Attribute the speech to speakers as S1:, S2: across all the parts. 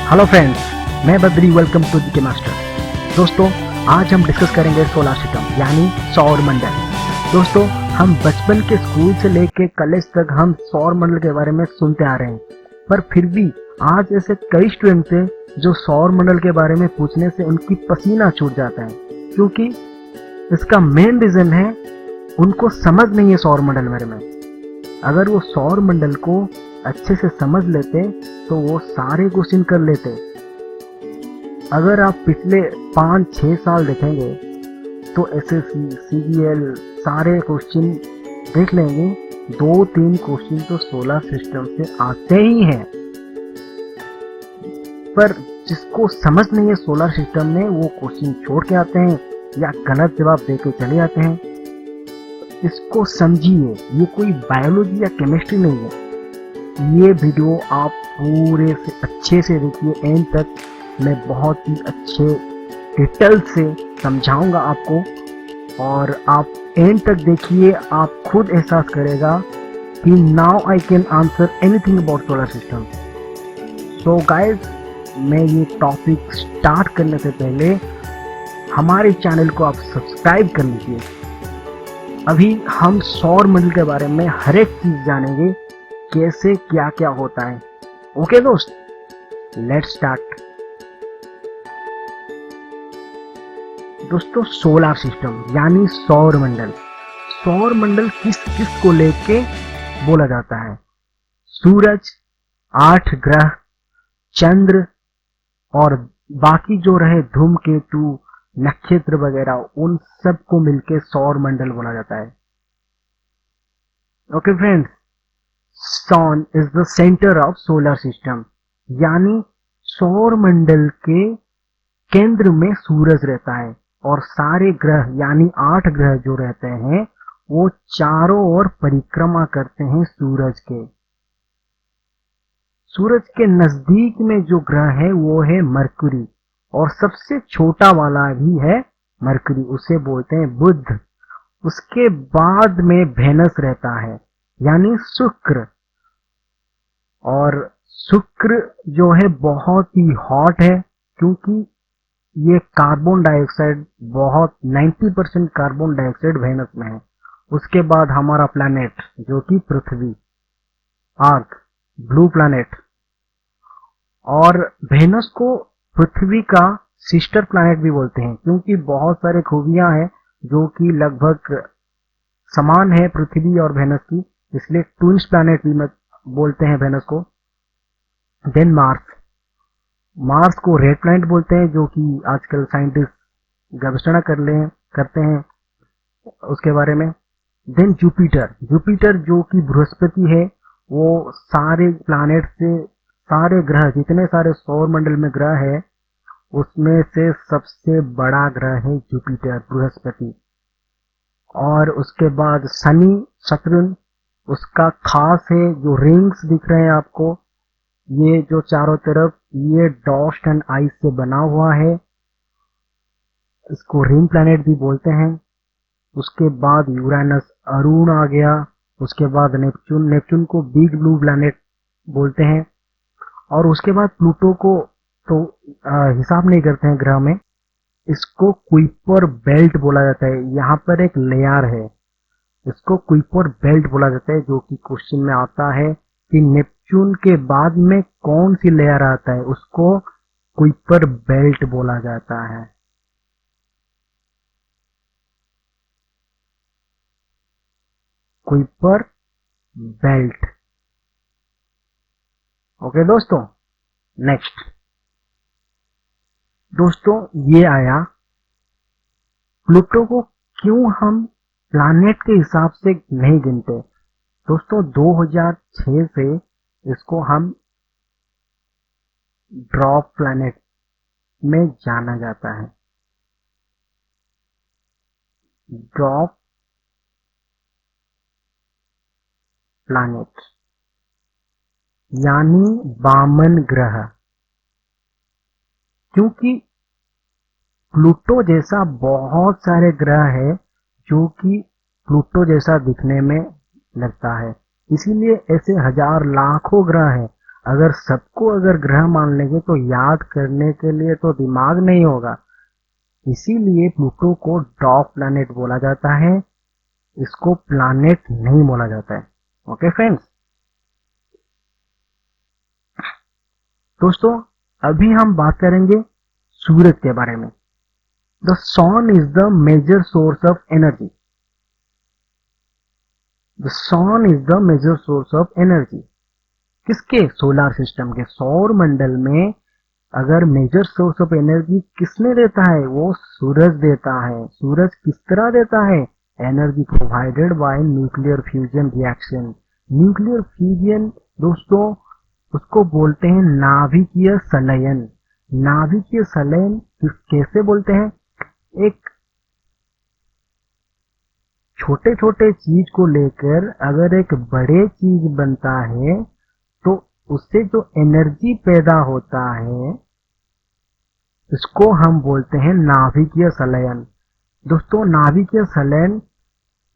S1: Hello friends, मैं Badri. Welcome to GK master. दोस्तों, आज हम डिस्कस करेंगे सोलर सिस्टम यानी सौर मंडल। दोस्तों, हम बचपन के स्कूल से लेके कॉलेज तक हम सौर मंडल के बारे में सुनते आ रहे हैं, पर फिर भी आज ऐसे कई स्टूडेंट्स हैं जो सौर मंडल के बारे में पूछने से उनकी पसीना छूट जाता है, क्योंकि इसका मेन रीजन है उनको समझ नहीं है सौर मंडल बारे में। अगर वो सौर मंडल को अच्छे से समझ लेते तो वो सारे क्वेश्चन कर लेते। अगर आप पिछले 5-6 साल देखेंगे तो एसएससी, सीजीएल सारे क्वेश्चन देख लेंगे, 2-3 क्वेश्चन तो सोलर सिस्टम से आते ही हैं। पर जिसको समझ नहीं है सोलर सिस्टम में, वो क्वेश्चन छोड़ के आते हैं या गलत जवाब देके चले जाते हैं। इसको समझिए, ये कोई बायोलॉजी या केमिस्ट्री नहीं है। ये वीडियो आप पूरे से अच्छे से देखिए एंड तक। मैं बहुत ही अच्छे डिटेल से समझाऊंगा आपको, और आप एंड तक देखिए, आप खुद एहसास करेगा कि now I can answer anything about solar system. So guys, मैं ये टॉपिक स्टार्ट करने से पहले हमारे चैनल को आप सब्सक्राइब कर लीजिए। अभी हम सौर मंडल के बारे में हर एक चीज जानेंगे, कैसे क्या क्या होता है। ओके दोस्त, लेट्स स्टार्ट। दोस्तों, सोलर सिस्टम यानी सौर मंडल। सौर मंडल किस किस को लेके बोला जाता है? सूरज, 8 ग्रह, चंद्र और बाकी जो रहे धूमकेतु, नक्षत्र वगैरह, उन सब को मिलके सौर मंडल बोला जाता है। Okay friends, sun is the centre of solar system, यानी सौर मंडल के केंद्र में सूरज रहता है, और सारे ग्रह यानी 8 ग्रह जो रहते हैं वो चारों ओर परिक्रमा करते हैं सूरज के। सूरज के नजदीक में जो ग्रह है वो है मरकरी, और सबसे छोटा वाला भी है मरकरी, उसे बोलते हैं बुध। उसके बाद में वेनस रहता है यानी शुक्र, और शुक्र जो है बहुत ही हॉट है, क्योंकि ये कार्बन डाइऑक्साइड बहुत 90% कार्बन डाइऑक्साइड वेनस में है। उसके बाद हमारा प्लैनेट जो कि पृथ्वी, अर्थ, ब्लू प्लैनेट। और वेनस को पृथ्वी का सिस्टर प्लैनेट भी बोलते हैं, क्योंकि बहुत सारे खूबियां हैं जो कि लगभग समान है पृथ्वी और वेनस की, इसलिए ट्विन्स प्लैनेट भी बोलते हैं वेनस को। देन मार्स को रेड प्लैनेट बोलते हैं, जो कि आजकल साइंटिस्ट गवेषणा करते हैं उसके बारे में। देन जुपिटर जो कि बृहस्पति है, वो सारे प्लैनेट से, सारे ग्रह, जितने सारे सौर मंडल में ग्रह है उसमें से सबसे बड़ा ग्रह है जुपिटर, बृहस्पति। और उसके बाद शनि, सतुर्न, उसका खास है जो रिंग्स दिख रहे हैं आपको, ये जो चारों तरफ, ये डस्ट एंड आइस से बना हुआ है, इसको रिंग प्लैनेट भी बोलते हैं। उसके बाद यूरेनस, अरुण आ गया। उसके बाद नेपच्यून को बिग ब्लू प्लैनेट बोलते हैं। और उसके बाद प्लूटो को तो हिसाब नहीं करते हैं ग्रह में, इसको कुइपर बेल्ट बोला जाता है। यहाँ पर एक लेयर है, इसको कुइपर बेल्ट बोला जाता है, जो कि क्वेश्चन में आता है कि नेपच्यून के बाद में कौन सी लेयर आता है, उसको कुइपर बेल्ट बोला जाता है। Kuiper belt. ओके दोस्तों, नेक्स्ट। दोस्तों, ये आया प्लूटो को क्यों हम प्लैनेट के हिसाब से नहीं गिनते। दोस्तों, 2006 से इसको हम ड्रॉप प्लैनेट में जाना जाता है। ड्रॉप प्लैनेट यानी वामन ग्रह, क्योंकि प्लूटो जैसा बहुत सारे ग्रह है जो कि प्लूटो जैसा दिखने में लगता है, इसीलिए ऐसे हजार लाखों ग्रह हैं। अगर सबको अगर ग्रह मान लेंगे तो याद करने के लिए तो दिमाग नहीं होगा। इसीलिए प्लूटो को डॉग प्लैनेट बोला जाता है, इसको प्लैनेट नहीं बोला जाता है। ओके फ्रेंड्स, दोस्तों अभी हम बात करेंगे सूरज के बारे में। The sun is the major source of energy. The sun is the major source of energy. किसके? सोलर सिस्टम के, सौर मंडल में अगर मेजर सोर्स ऑफ एनर्जी किसने देता है? वो सूरज देता है। सूरज किस तरह देता है? Energy provided by nuclear fusion reaction. Nuclear fusion दोस्तों उसको बोलते हैं नाभिकीय संलयन। नाभिकीय संलयन कैसे बोलते हैं? एक छोटे छोटे चीज को लेकर अगर एक बड़े चीज बनता है तो उससे जो एनर्जी पैदा होता है इसको हम बोलते हैं नाभिकीय संलयन। दोस्तों नाभिकीय संलयन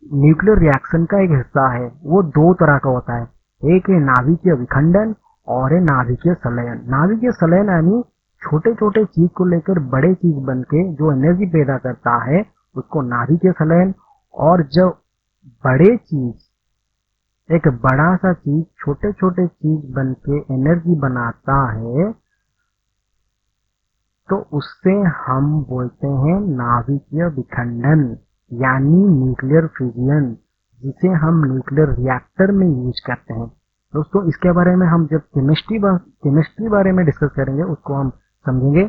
S1: न्यूक्लियर रिएक्शन का एक हिस्सा है। वो दो तरह का होता है, एक है नाभिकीय विखंडन और है नाभिकीय संलयन। नाभिकीय संलयन यानी छोटे छोटे चीज को लेकर बड़े चीज बनके जो एनर्जी पैदा करता है उसको नाभिकीय संलयन। और जब बड़े चीज एक बड़ा सा चीज छोटे छोटे चीज बनके एनर्जी बनाता है तो उससे हम बोलते हैं नाभिकीय विखंडन यानी न्यूक्लियर फ्यूजन, जिसे हम न्यूक्लियर रिएक्टर में यूज करते हैं। दोस्तों इसके बारे में हम जब केमिस्ट्री बारे में डिस्कस करेंगे उसको हम समझेंगे।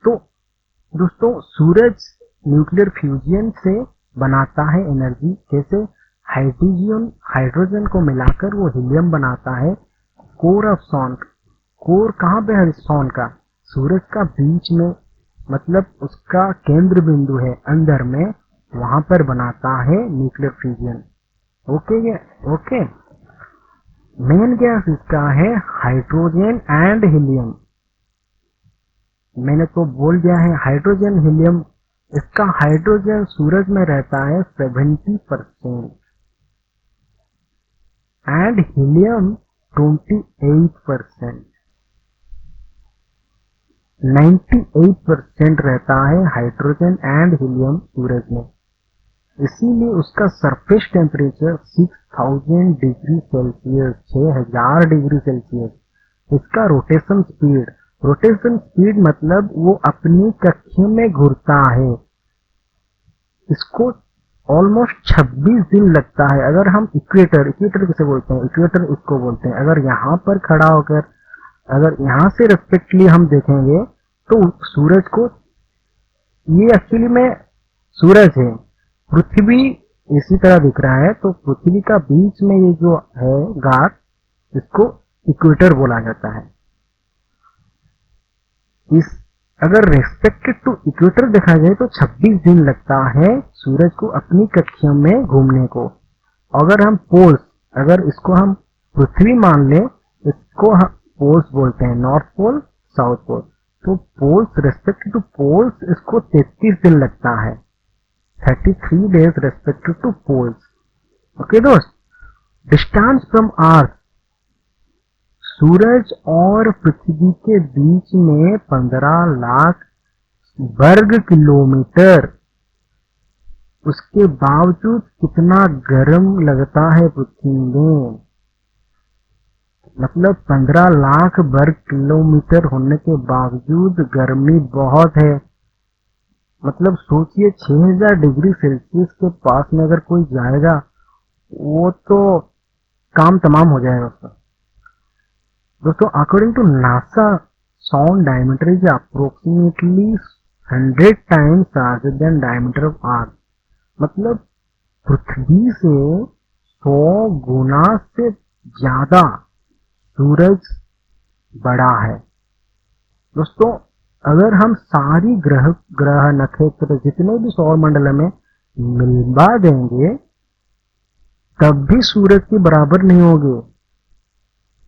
S1: तो दोस्तों सूरज न्यूक्लियर फ्यूजन से बनाता है एनर्जी। कैसे? हाइड्रोजन को मिलाकर वो हीलियम बनाता है। कोर ऑफ सन, कोर कहाँ पे है सन का? सूरज का बीच में, मतलब उसका केंद्र बिंदु है अंदर में, वहां पर बनाता है nuclear fusion. Okay. Main gas इसका है हाइड्रोजन एंड हीलियम। मैंने तो बोल दिया है हाइड्रोजन हीलियम। इसका हाइड्रोजन सूरज में रहता है 70% एंड हीलियम 28%। 98% रहता है हाइड्रोजन एंड हीलियम सूरज में। इसीलिए उसका surface temperature 6000 degree Celsius, 6000 degree Celsius. इसका रोटेशन स्पीड मतलब वो अपनी कक्षा में घूरता है। इसको ऑलमोस्ट 26 दिन लगता है। अगर हम इक्वेटर किसे बोलते हैं? इक्वेटर इसको बोलते हैं। अगर यहाँ पर खड़ा होकर अगर यहाँ से रेस्पेक्टली हम देखेंगे तो सूरज को, ये एक्चुअली में सूरज है, पृथ्वी इसी तरह दिख रहा है, तो पृथ्वी का बीच में ये जो है गांठ, इसको इक्वेटर बोला जाता है। इस अगर रेस्पेक्टेड टू इक्वेटर देखा जाए तो 26 दिन लगता है सूरज को अपनी कक्षा में घूमने को। अगर हम पोल्स, अगर इसको हम पृथ्वी मान ले, इसको हम पोल्स बोलते हैं, नॉर्थ पोल साउथ पोल। तो पोल्स रेस्पेक्टेड टू पोल्स इसको 33 दिन लगता है, 33 days respected to poles. Okay दोस्त, डिस्टेंस फ्रॉम अर्थ, सूरज और पृथ्वी के बीच में 15 लाख वर्ग किलोमीटर। उसके बावजूद कितना गर्म लगता है पृथ्वी में, मतलब 15 लाख वर्ग किलोमीटर होने के बावजूद गर्मी बहुत है। मतलब सोचिए 6000 डिग्री सेल्सियस के पास में अगर कोई जाएगा वो तो काम तमाम हो जाएगा उसका। दोस्तों according to NASA, sun's diameter is approximately 100 times larger than diameter of earth. मतलब पृथ्वी से 100 गुना से ज्यादा सूरज बड़ा है। दोस्तों अगर हम सारी ग्रह नक्षत्र जितने भी सौर मंडल में मिलवा देंगे तब भी सूरज के बराबर नहीं होंगे।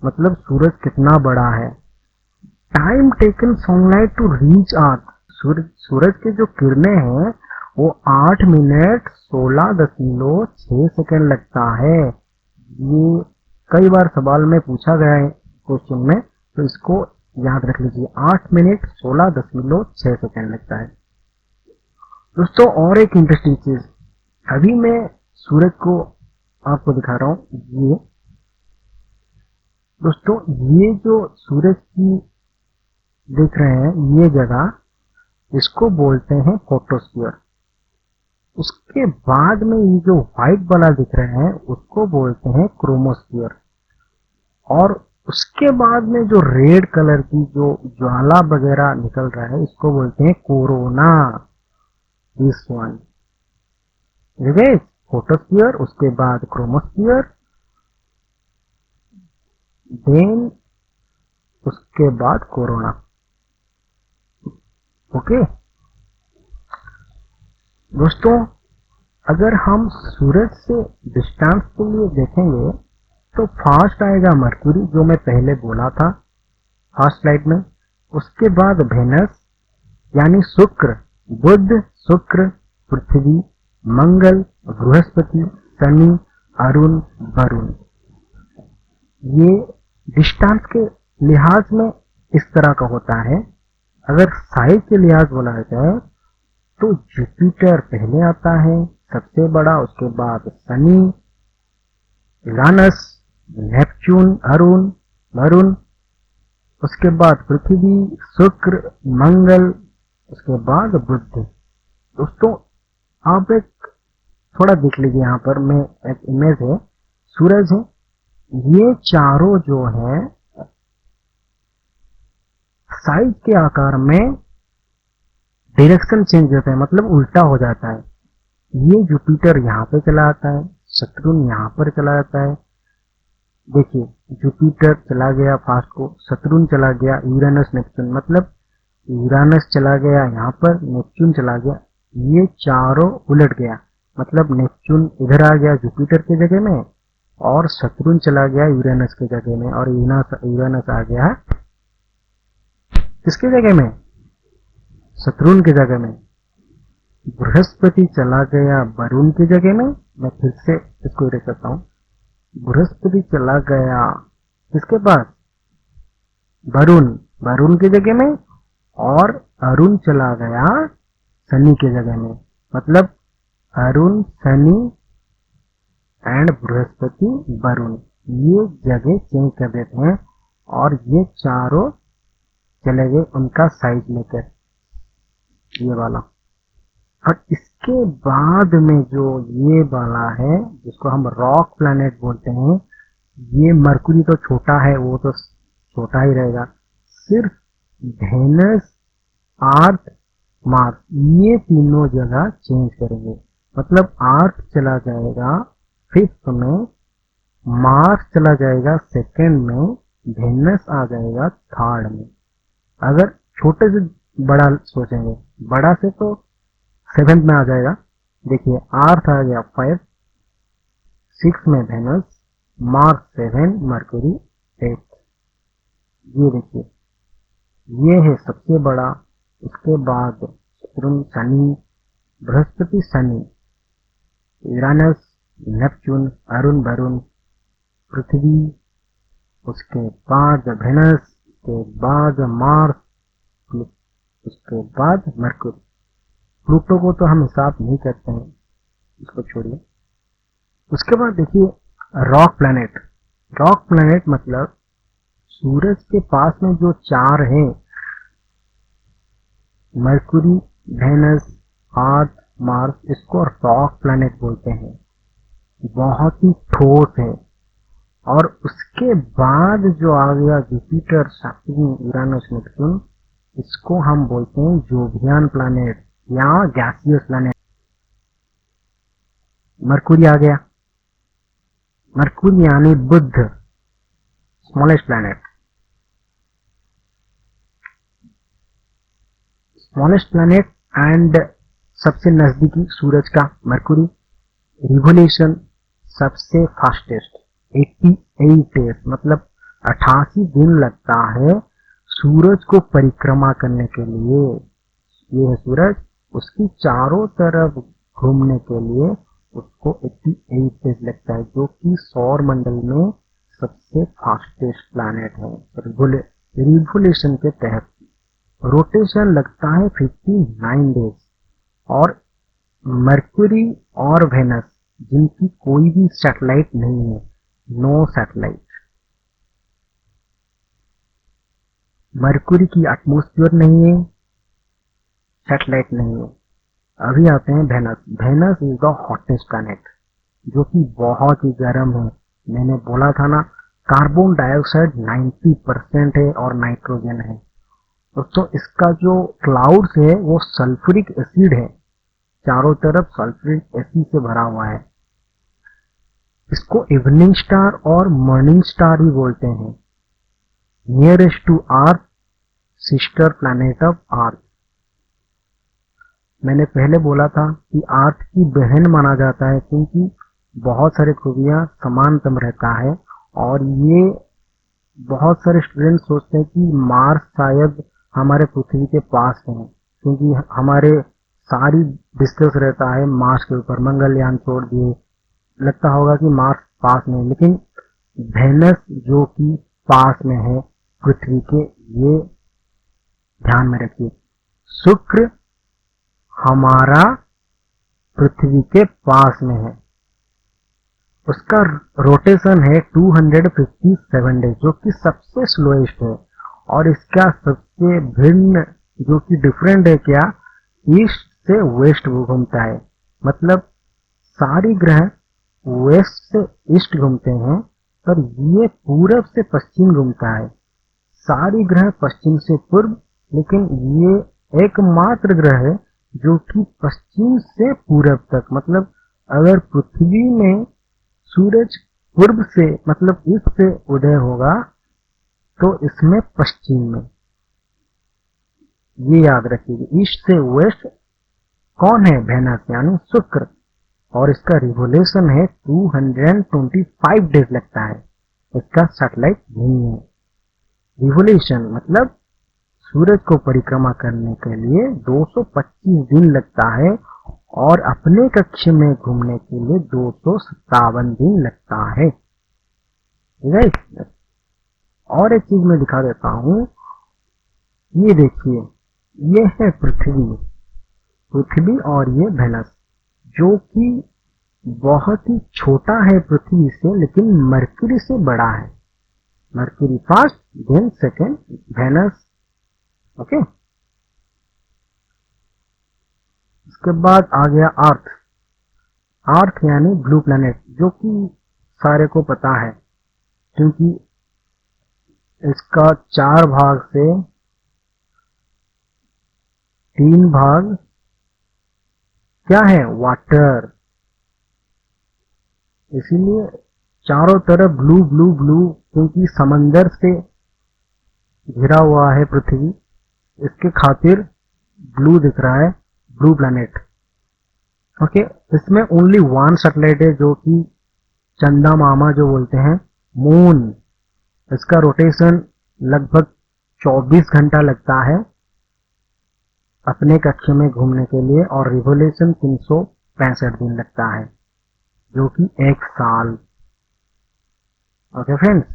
S1: मतलब सूरज कितना बड़ा है। Time taken sunlight to reach earth, सूरज के जो किरणें हैं वो 8 मिनट 16.6 सेकंड लगता है। ये कई बार सवाल में पूछा गया है क्वेश्चन में, तो इसको याद रख लीजिए। 8 मिनट 16.6 सेकंड लगता है। दोस्तों और एक इंटरेस्टिंग चीज, अभी मैं सूरज को आपको दिखा रहा हूं। ये दोस्तों, ये जो सूरज की देख रहे हैं ये जगह, इसको बोलते हैं फोटोस्फीयर। उसके बाद में ये जो व्हाइट वाला दिख रहे हैं उसको बोलते हैं क्रोमोस्फीयर। और उसके बाद में जो रेड कलर की जो ज्वाला वगैरह निकल रहा है इसको बोलते हैं कोरोना। दिस वन, ठीक है, फोटोस्फीयर, उसके बाद क्रोमोस्फीयर, देन उसके बाद कोरोना। ओके दोस्तों, अगर हम सूरज से डिस्टेंस के लिए देखेंगे तो फर्स्ट आएगा मरकुरी, जो मैं पहले बोला था फर्स्ट स्लाइड में। उसके बाद वेनस यानी शुक्र, बुध, शुक्र, पृथ्वी, मंगल, बृहस्पति, शनि, अरुण, वरुण। ये डिस्टेंस के लिहाज में इस तरह का होता है। अगर साइज के लिहाज बोला जाए तो जुपिटर पहले आता है सबसे बड़ा, उसके बाद शनि, यूरानस, नेपच्यून, अरुण, वरुण, उसके बाद पृथ्वी, शुक्र, मंगल, उसके बाद बुध। दोस्तों आप एक थोड़ा देख लीजिए, यहाँ पर मैं एक इमेज है, सूरज है, ये चारों जो है साइज के आकार में डायरेक्शन चेंज होता है, मतलब उल्टा हो जाता है। ये जुपिटर यहाँ पे चला आता है, सतुर्न यहाँ पर चला जाता है। देखिए जुपिटर चला गया फास्ट को, सतुर्न चला गया, यूरेनस, नेपच्यून, मतलब यूरानस चला गया यहाँ पर, नेपच्यून चला गया, ये चारों उलट गया, मतलब नेपच्यून इधर आ गया जुपिटर के जगह में, और सतुर्न चला गया यूरेनस के जगह में, और यूरेनस आ गया किसके जगह में, सतुर्न के जगह में। बृहस्पति चला गया वरुण की जगह में। मैं फिर से इसको इरेज करता हूं, बृहस्पति चला गया किसके पास, वरुण, वरुण की जगह में, और अरुण चला गया शनि की जगह में, मतलब अरुण, शनि एंड बृहस्पति, वरुण, ये जगह चेंज कर देते हैं और ये चारों चले गए उनका साइज लेकर, ये वाला। और इसके बाद में जो ये वाला है जिसको हम रॉक प्लैनेट बोलते हैं, ये मरकुरी तो छोटा है, वो तो छोटा ही रहेगा, सिर्फ वेनस, अर्थ, मार्स, ये तीनों जगह चेंज करेंगे। मतलब अर्थ चला जाएगा फिफ्थ में, मार्स चला जाएगा सेकंड में, वेनस आ जाएगा थर्ड में। अगर छोटे से बड़ा सोचेंगे, बड़ा से तो सेवेंथ में आ जाएगा। देखिए अर्थ आ गया 5, 6 में वेनस, मार्स 7, मरकुरी 8। ये देखिए ये है सबसे बड़ा। उसके बाद सतुर्न, शनि, बृहस्पति, शनि, यूरानस, नेपच्यून, अरुण, वरुण, पृथ्वी, उसके बाद वेनस, उसके बाद मार्स, उसके बाद मरकुरी। प्लूटो को तो हम हिसाब नहीं करते हैं, इसको छोड़िए। उसके बाद देखिए रॉक प्लैनेट। रॉक प्लैनेट मतलब सूरज के पास में जो चार हैं, मरकुरी, वेनस, अर्थ, मार्स, इसको रॉक प्लैनेट बोलते हैं। बहुत ही ठोस है। और उसके बाद जो आ गया जुपिटर, सैटर्न, यूरेनस, नेपच्यून, इसको हम बोलते हैं जोवियन प्लैनेट या गैसियस प्लैनेट। मरकुरी आ गया, मरकुरी यानी Budh, smallest planet. Smallest planet and सबसे नजदीकी सूरज का मरकुरी। रिवोल्यूशन सबसे फास्टेस्ट 88 डेज, मतलब 88 दिन लगता है सूरज को परिक्रमा करने के लिए। ये है सूरज, उसकी चारों तरफ घूमने के लिए उसको 88 डेज लगता है, जो कि सौर मंडल में सबसे फास्टेस्ट प्लैनेट है रिवोल्यूशन के तहत। रोटेशन लगता है 59 डेज। और मरक्यूरी और वेनस जिनकी कोई भी सैटेलाइट नहीं है, नो सैटेलाइट। मरक्यूरी की एटमॉस्फेयर नहीं है, सैटेलाइट नहीं है। अभी आते हैं Venus. Venus is the hottest planet, जो कि बहुत ही गर्म है। मैंने बोला था ना, कार्बन डाइऑक्साइड 90% है और नाइट्रोजन है। दोस्तों इसका जो क्लाउड्स है वो सल्फ्यूरिक एसिड है, चारों तरफ सल्फ्यूरिक एसिड से भरा हुआ है। इसको इवनिंग स्टार और मॉर्निंग स्टार भी बोलते हैं। Nearest to earth, sister planet of earth. मैंने पहले बोला था कि अर्थ की बहन माना जाता है, क्योंकि बहुत सारे खूबियां समानतम रहता है। और ये बहुत सारे स्टूडेंट सोचते हैं कि मार्स शायद हमारे पृथ्वी के पास है, क्योंकि हमारे सारी डिस्कस रहता है मार्स के ऊपर। मंगलयान छोड़ दिए, लगता होगा कि मार्स पास में, लेकिन वेनस जो कि पास में है पृथ्वी के, ये ध्यान में रखिए। शुक्र हमारा पृथ्वी के पास में है, उसका रोटेशन है 257 डेज, जो कि सबसे स्लोएस्ट है। और इसका सबसे भिन्न जो कि डिफरेंट है क्या, ईस्ट से वेस्ट घूमता है। मतलब सारी ग्रह वेस्ट से ईस्ट घूमते हैं, पर ये पूरब से पश्चिम घूमता है। सारी ग्रह पश्चिम से पूर्व, लेकिन ये एकमात्र ग्रह है जो कि पश्चिम से पूरब तक। मतलब अगर पृथ्वी में सूरज पूर्व से मतलब ईस्ट से उदय होगा, तो इसमें पश्चिम में, ये याद रखिएगा। ईस्ट से वेस्ट कौन है, वेनस यानी शुक्र। और इसका रिवोल्यूशन है 225 डेज लगता है, इसका सैटेलाइट नहीं है। रिवोल्यूशन मतलब सूरज को परिक्रमा करने के लिए 225 दिन लगता है, और अपने कक्ष में घूमने के लिए 257 दिन लगता है। ठीक है। और एक चीज मैं दिखा देता हूं, ये देखिए, ये है पृथ्वी और ये वेनस, जो कि बहुत ही छोटा है पृथ्वी से, लेकिन मरक्यूरी से बड़ा है। Mercury first, then second Venus. Okay, इसके बाद आ गया अर्थ। अर्थ यानी ब्लू प्लैनेट, जो कि सारे को पता है, क्योंकि इसका 4 भाग से 3 भाग क्या है, वाटर। इसीलिए चारों तरफ ब्लू ब्लू ब्लू, क्योंकि समंदर से घिरा हुआ है पृथ्वी, इसके खातिर ब्लू दिख रहा है, ब्लू प्लैनेट। ओके, इसमें ओनली 1 सैटेलाइट है, जो कि चंदा मामा जो बोलते हैं, मून। इसका रोटेशन लगभग 24 घंटा लगता है अपने कक्ष में घूमने के लिए, और रिवोल्यूशन 365 दिन लगता है, जो कि 1 साल। Okay friends,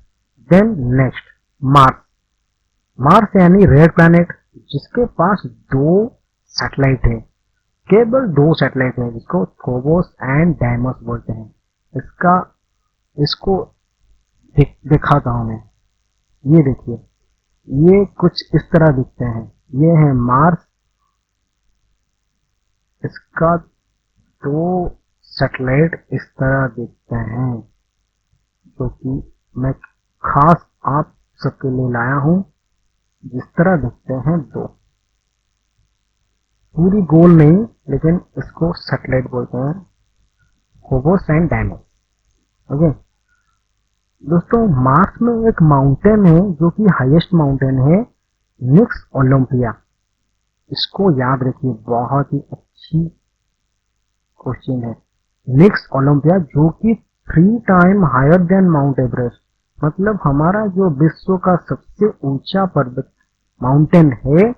S1: then next Mars. Mars यानी रेड प्लैनेट, जिसके पास 2 सैटेलाइट है, केवल 2 सैटेलाइट है, जिसको फोबोस एंड डाइमस बोलते हैं। इसको दिखाता हूं मैं। ये देखिए, ये कुछ इस तरह दिखते हैं। ये है मार्स, इसका 2 सैटेलाइट इस तरह दिखते हैं, जो कि मैं खास आप सबके लिए लाया हूं। जिस तरह दिखते हैं 2, पूरी गोल नहीं, लेकिन इसको सैटेलाइट बोलते हैं, फोबोस एंड डाइमस। ओके दोस्तों, मार्स में एक माउंटेन है जो कि हाईएस्ट माउंटेन है, निक्स ओलंपिया। इसको याद रखिए, बहुत ही अच्छी क्वेश्चन है। निक्स ओलंपिया, जो कि 3 time higher than Mount Everest. मतलब हमारा जो विश्व का सबसे ऊंचा पर्वत माउंटेन है,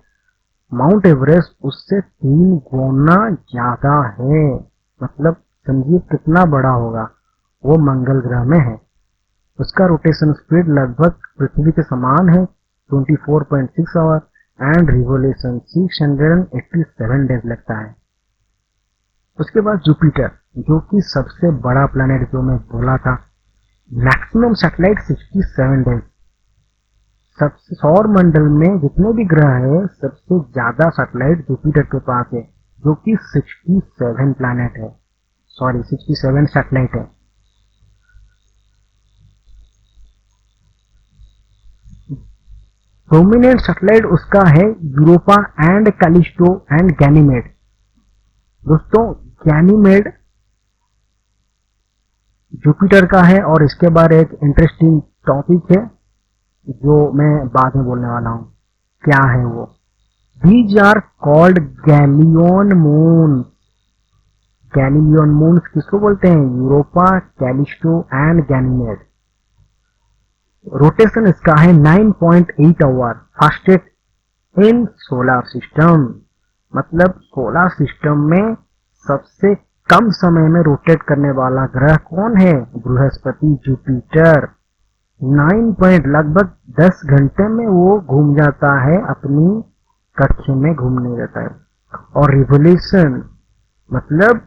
S1: माउंट एवरेस्ट, उससे 3 गुना ज्यादा है। मतलब समझिए कितना बड़ा होगा, वो मंगल ग्रह में है। उसका रोटेशन स्पीड लगभग पृथ्वी के समान है 24.6 आवर एंड रिवोल्यूशन 687 डेज लगता है। उसके बाद जुपिटर, जो कि सबसे बड़ा प्लैनेट जो मैं बोला था, मैक्सिमम सैटेलाइट 67 डेज। सबसे सौर मंडल में जितने भी ग्रह है सबसे ज्यादा सैटेलाइट जुपिटर के पास है, जो कि 67 प्लैनेट है, सॉरी 67 सैटेलाइट है। प्रोमिनेंट सैटेलाइट उसका है Europa and Callisto and Ganymede. दोस्तों गैनीमेड जुपिटर का है और इसके बारे एक इंटरेस्टिंग टॉपिक है जो मैं बाद में बोलने वाला हूं। क्या है वो? These are called Galilean moon. Galilean moons किसको बोलते हैं? Europa, Callisto and Ganymede. Rotation इसका है 9.8 hour, fastest in solar system. मतलब सोलर सिस्टम में सबसे कम समय में रोटेट करने वाला ग्रह कौन है? बृहस्पति, जुपिटर। 9 लगभग 10 घंटे में वो घूम जाता है, अपनी कक्ष में घूमने जाता है। और रिवोल्यूशन मतलब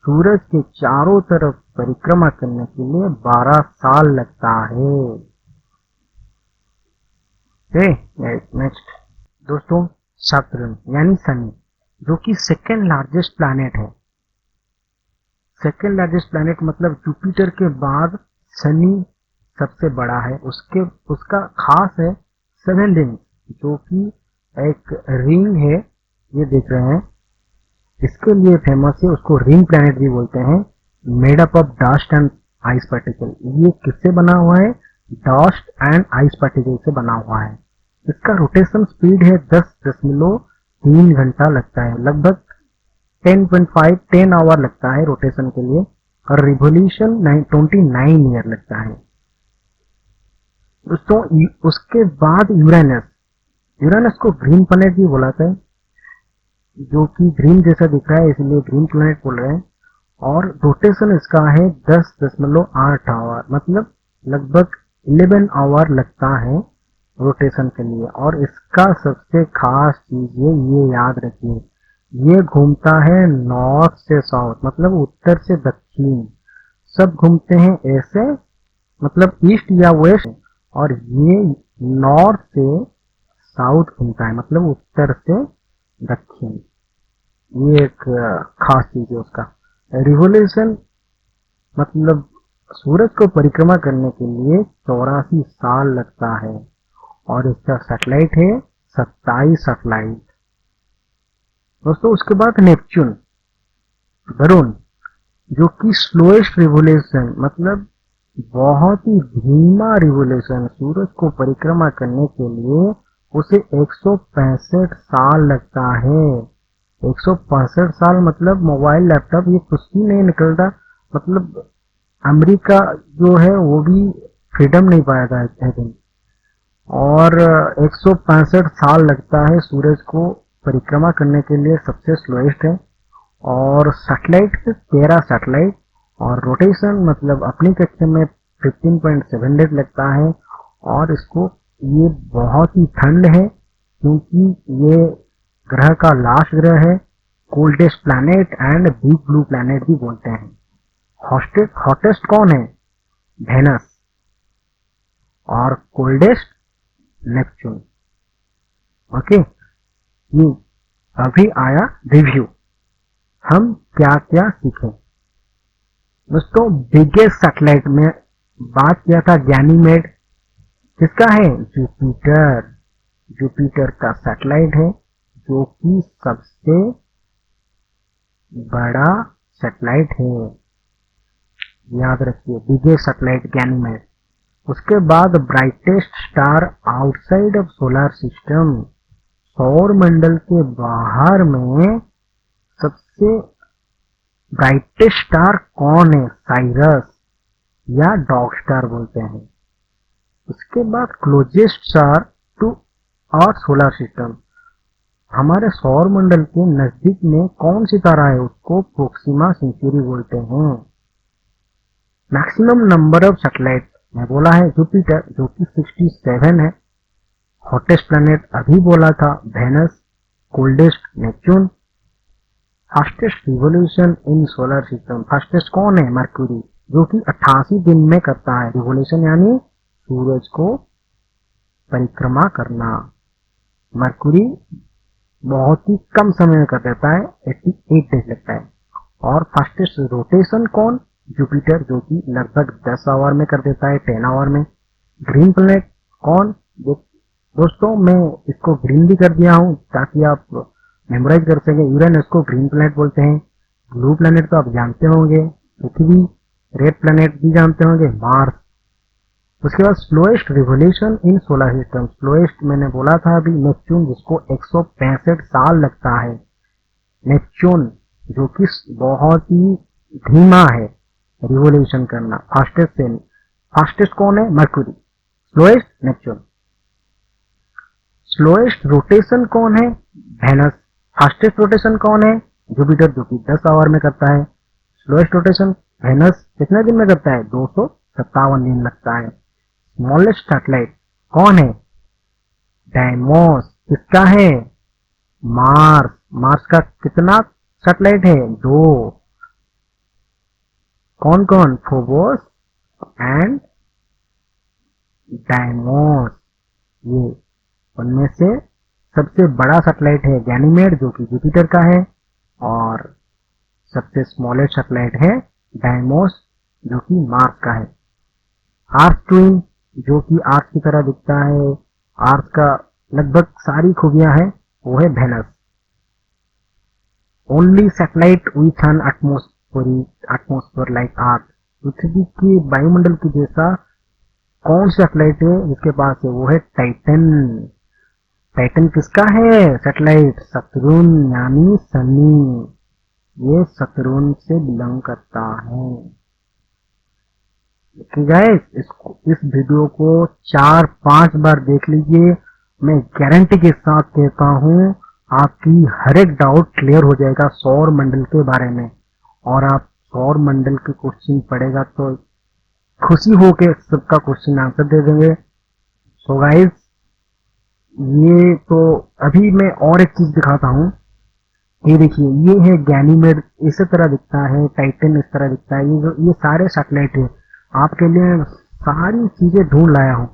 S1: सूरज के चारों तरफ परिक्रमा करने के लिए 12 साल लगता है। नेक्स्ट दोस्तों, सैटर्न यानी शनि, जो कि सेकेंड लार्जेस्ट प्लैनेट है। सेकेंड लार्जेस्ट प्लैनेट मतलब जुपिटर के बाद शनि सबसे बड़ा है। उसका खास है 7 रिंग, जो कि एक रिंग है, ये देख रहे हैं, इसके लिए फेमस है। उसको रिंग प्लैनेट भी बोलते हैं। Made up of dust and ice particle. ये किससे बना हुआ है? डस्ट एंड आइस पार्टिकल से बना हुआ है। इसका रोटेशन स्पीड है 10.3 घंटा लगता है, लगभग 10 आवर लगता है रोटेशन के लिए। और रिवोल्यूशन 29 ईयर लगता है। दोस्तों उसके बाद यूरेनस को ग्रीन प्लैनेट भी बोलाते हैं, जो कि ग्रीन जैसा दिख रहा है, इसलिए ग्रीन प्लैनेट बोल रहे हैं। और रोटेशन इसका है 10.8 आवर, मतलब लगभग 11 आवर लगता है रोटेशन के लिए। और इसका सबसे खास चीज ये याद रखिए, ये घूमता है नॉर्थ से साउथ, मतलब उत्तर से दक्षिण। सब घूमते हैं ऐसे, मतलब ईस्ट या वेस्ट, और ये नॉर्थ से साउथ घूमता है, मतलब उत्तर से दक्षिण। ये एक खास चीज है उसका। रिवोल्यूशन मतलब सूरज को परिक्रमा करने के लिए 84 साल लगता है। और इसका सैटेलाइट है 27 सैटेलाइट। दोस्तों उसके बाद नेपच्यून, वरुण, जो कि स्लोएस्ट रिवोल्यूशन, मतलब बहुत ही धीमा रिवोल्यूशन, सूरज को परिक्रमा करने के लिए उसे 165 साल लगता है। 165 साल मतलब मोबाइल, लैपटॉप ये कुछ भी नहीं निकलता। मतलब अमेरिका जो है वो भी फ्रीडम नहीं पाया था इतने दिन। और 165 साल लगता है सूरज को परिक्रमा करने के लिए, सबसे स्लोएस्ट है। और सैटेलाइट 13 सैटेलाइट। और रोटेशन मतलब अपनी कक्षा में 15.7 डेज लगता है। और इसको ये बहुत ही ठंड है, क्योंकि ये ग्रह का लास्ट ग्रह है। Coldest planet and big blue planet भी बोलते हैं। हॉटेस्ट कौन है? वेनस। और कोल्डेस्ट नेपच्यून। ओके, ये अभी आया रिव्यू। हम क्या क्या सीखे दोस्तों? बिगेस्ट सैटेलाइट में बात किया था गैनीमेड, किसका है? जुपिटर। जुपिटर का सैटेलाइट है, जो कि सबसे बड़ा सैटेलाइट है, याद रखिए, बिगेस्ट सैटेलाइट गैनीमेड। उसके बाद brightest star outside of solar system, सौर मंडल के बाहर में सबसे ब्राइटेस्ट स्टार कौन है? साइरस या डॉग स्टार बोलते हैं। उसके बाद closest star to our solar system, हमारे सौर मंडल के नजदीक में कौन सितारा है? उसको प्रोक्सिमा सेंचुरी बोलते हैं। मैक्सिमम नंबर ऑफ सैटेलाइट, मैं बोला है जुपिटर जो कि 67 है। हॉटेस्ट प्लैनेट अभी बोला था Venus, coldest Neptune. Fastest revolution in solar system, fastest कौन है? मर्क्यूरी, जो कि 88 दिन में करता है रिवोल्यूशन, यानी सूरज को परिक्रमा करना। मर्क्यूरी बहुत ही कम समय में कर देता है, 88 डेज लगता है। और फास्टेस्ट रोटेशन कौन? जुपिटर, जो कि लगभग 10 आवर में कर देता है, 10 आवर में। ग्रीन प्लैनेट कौन? दोस्तों मैं इसको ग्रीन भी कर दिया हूं ताकि आप मेमोराइज कर सकें। यूरेनस को ग्रीन प्लैनेट बोलते हैं। ब्लू प्लैनेट तो आप जानते होंगे, पृथ्वी। रेड प्लैनेट भी जानते होंगे, मार्स। उसके बाद slowest revolution in solar system, slowest मैंने बोला था अभी नेपच्यून, जिसको 165 साल लगता है। नेपच्यून जो कि बहुत ही धीमा है रिवोल्यूशन करना। फास्टेस्ट कौन है? Mercury. Slowest Neptune. Slowest rotation कौन है? वेनस। फास्टेस्ट रोटेशन कौन है? जुपिटर, जो कि 10 आवर में करता है। स्लोएस्ट रोटेशन वेनस कितने दिन में करता है? 257 दिन लगता है। स्मॉलेस्ट सैटेलाइट कौन है? डायमोस। किसका है? मार्स। मार्स का कितना सैटेलाइट है? 2। कौन कौन? Phobos and Deimos. ये उनमें से सबसे बड़ा सैटेलाइट है गैनीमेड, जो कि जुपिटर का है। और सबसे स्मॉलेस्ट सैटेलाइट है डायमोस, जो कि मार्स का है। आर्थ ट्विन, जो कि आर्थ की तरह दिखता है, आर्थ का लगभग सारी खूबियां हैं, वो है Venus. Only satellite with an atmosphere like earth, पृथ्वी के वायुमंडल की जैसा कौन सा सैटेलाइट है जिसके पास है? वो है टाइटन। टाइटन किसका है सैटेलाइट? सतुर्न, यानी शनि। ये सतुर्न से बिलोंग करता है। गाइस इस वीडियो को 4-5 बार देख लीजिए। मैं गारंटी के साथ कहता हूं आपकी हर एक डाउट क्लियर हो जाएगा सौर मंडल के बारे में। और आप सौर मंडल के क्वेश्चन पढ़ेगा तो खुशी हो के सबका क्वेश्चन आंसर दे देंगे। सो गाइस ये तो अभी मैं और एक चीज दिखाता हूँ। ये देखिए, ये है गैनीमेड, इसी तरह दिखता है। टाइटन इस तरह दिखता है। ये सारे सैटेलाइट है। आपके लिए सारी चीजें ढूंढ लाया हूँ।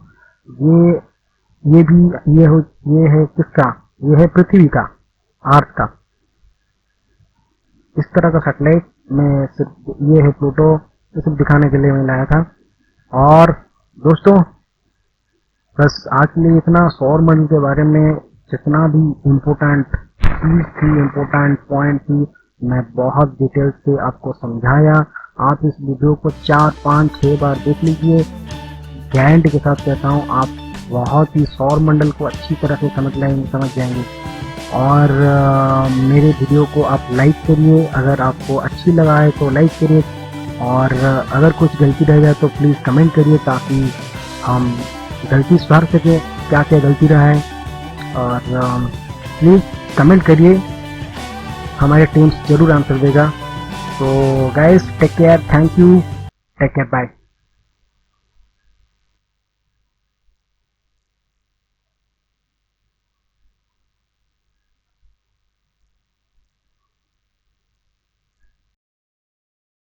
S1: ये भी ये है किसका? ये है पृथ्वी का, अर्थ का। इस तरह का सैटेलाइट मैं सिर्फ, ये है प्लूटो, ये सब दिखाने के लिए मैं लाया था। और दोस्तों बस आज के लिए इतना। सौर मंडल के बारे में जितना भी इम्पोर्टेंट चीज थी, इम्पोर्टेंट पॉइंट थी, मैं बहुत डिटेल से आपको समझाया। आप इस वीडियो को 4-5-6 बार देख लीजिए। गारंटी के साथ कहता हूँ आप बहुत ही सौर मंडल को अच्छी तरह से समझ जाएंगे। और मेरे वीडियो को आप लाइक करिए, अगर आपको अच्छी लगा है तो लाइक करिए। और अगर कुछ गलती रह जाए तो प्लीज़ कमेंट करिए ताकि हम गलती सुधार सके, क्या क्या गलती रहा है। और प्लीज़ कमेंट करिए, हमारे टीम्स जरूर आंसर देगा। तो guys take care, thank you, take care, bye.